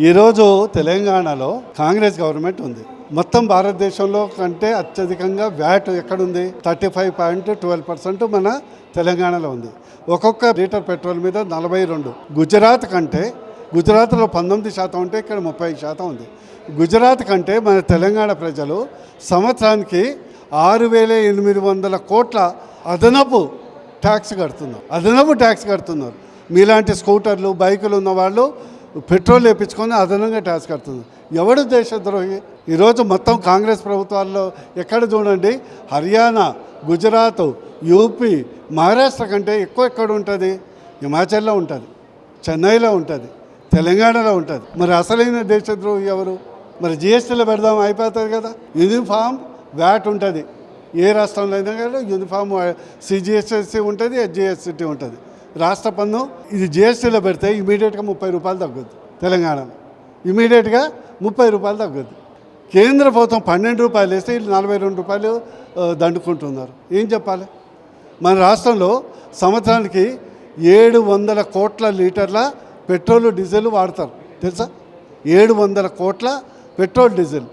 ఈరోజు తెలంగాణలో కాంగ్రెస్ గవర్నమెంట్ ఉంది. మొత్తం భారతదేశంలో కంటే అత్యధికంగా వ్యాట్ ఎక్కడుంది? 35.12% మన తెలంగాణలో ఉంది. ఒక్కొక్క లీటర్ పెట్రోల్ మీద 42. గుజరాత్ కంటే, గుజరాత్లో 19% ఉంటే ఇక్కడ 30% ఉంది. గుజరాత్ కంటే మన తెలంగాణ ప్రజలు సంవత్సరానికి 6,800 కోట్ల అదనపు ట్యాక్స్ కడుతున్నారు. మీలాంటి స్కూటర్లు, బైకులు ఉన్న వాళ్ళు పెట్రోల్ వేయించుకొని అదనంగా ట్యాక్స్ కడుతున్నారు. ఎవడు దేశద్రోహి? ఈరోజు మొత్తం కాంగ్రెస్ ప్రభుత్వాల్లో ఎక్కడ చూడండి, హర్యానా, గుజరాత్, యూపీ, మహారాష్ట్ర కంటే ఎక్కువ ఎక్కడ ఉంటుంది? హిమాచల్లో ఉంటుంది, చెన్నైలో ఉంటుంది, తెలంగాణలో ఉంటుంది. మరి అసలైన దేశద్రోహి ఎవరు? మరి జిఎస్టీలో పెడదాం, అయిపోతుంది కదా. యూనిఫామ్ వ్యాట్ ఉంటుంది, ఏ రాష్ట్రంలో అయినా కానీ యూనిఫామ్ సిజిఎస్టీ ఉంటుంది, హెచ్జిఎస్టీ ఉంటుంది. రాష్ట్ర పన్ను ఇది జిఎస్టీలో పెడితే ఇమీడియట్గా 30 రూపాయలు తగ్గుద్ది. తెలంగాణలో ఇమీడియట్గా 30 రూపాయలు తగ్గుద్ది. కేంద్ర ప్రభుత్వం 12 రూపాయలు వేస్తే వీళ్ళు 42 రూపాయలు దండుకుంటున్నారు. ఏం చెప్పాలి? మన రాష్ట్రంలో సంవత్సరానికి 700 కోట్ల లీటర్ల పెట్రోల్, డీజిల్ వాడతారు తెలుసా? 700 కోట్ల పెట్రోల్, డీజిల్.